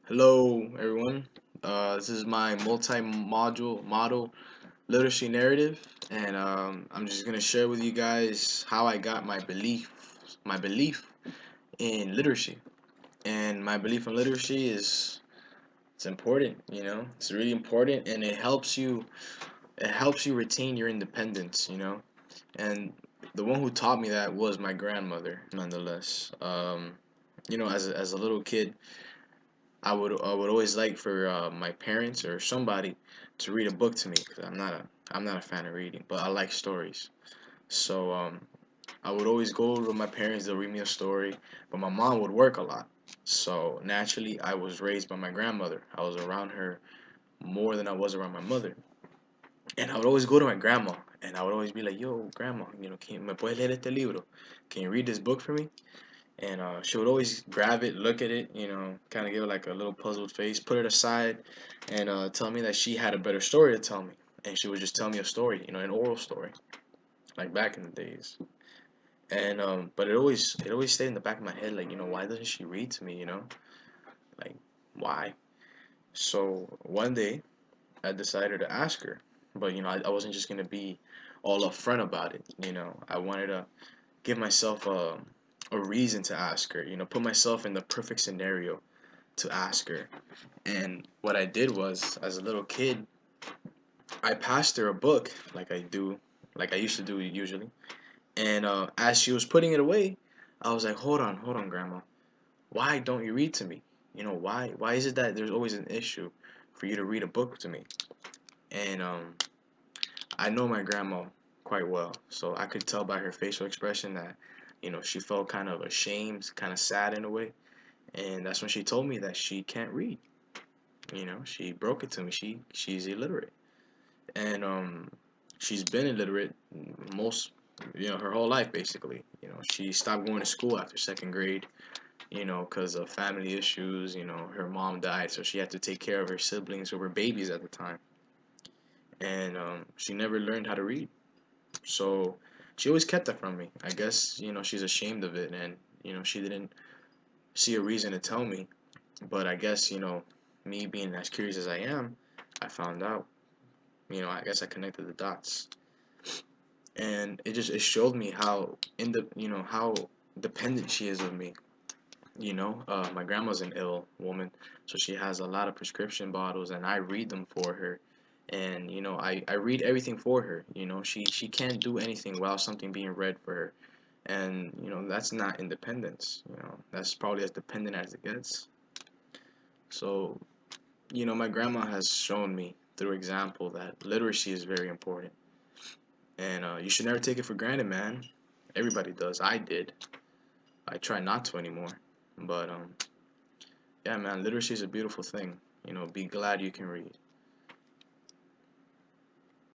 Hello, everyone. This is my multi-module model literacy narrative, and I'm just gonna share with you guys how I got my belief in literacy. And my belief in literacy is it's important. It's really important, and it helps you retain your independence. And the one who taught me that was my grandmother, nonetheless. As a little kid. I would always like for my parents or somebody to read a book to me because I'm not a fan of reading, but I like stories. So I would always go to my parents. They'll read me a story, but my mom would work a lot. So naturally, I was raised by my grandmother. I was around her more than I was around my mother, and I would always go to my grandma, and I would always be like, "Yo, grandma, me puedes leer este libro? Can you read this book for me?" And she would always grab it, look at it, kind of give it like a little puzzled face, put it aside, and tell me that she had a better story to tell me. And she would just tell me a story, an oral story, like back in the days. And but it always stayed in the back of my head, like, why doesn't she read to me, like why? So one day I decided to ask her, but I wasn't just gonna be all upfront about it. I wanted to give myself a reason to ask her, put myself in the perfect scenario to ask her. And what I did was, as a little kid, I passed her a book like I used to do usually. And as she was putting it away, I was like, hold on, Grandma. Why don't you read to me? Why is it that there's always an issue for you to read a book to me? And I know my grandma quite well, so I could tell by her facial expression that, she felt kind of ashamed, kind of sad in a way. And that's when she told me that she can't read. She broke it to me. She's illiterate, and she's been illiterate most, her whole life basically. She stopped going to school after second grade. Because of family issues. Her mom died, so she had to take care of her siblings who were babies at the time, and she never learned how to read. So she always kept that from me. I guess she's ashamed of it, and she didn't see a reason to tell me. But I guess me being as curious as I am, I found out. I guess I connected the dots, and it showed me how in the how dependent she is of me. My grandma's an ill woman, so she has a lot of prescription bottles, and I read them for her. And I read everything for her. She can't do anything without something being read for her, and that's not independence. That's probably as dependent as it gets. So my grandma has shown me through example that literacy is very important, and you should never take it for granted, man. Everybody does. I did. I try not to anymore. But yeah, man, literacy is a beautiful thing. Be glad you can read.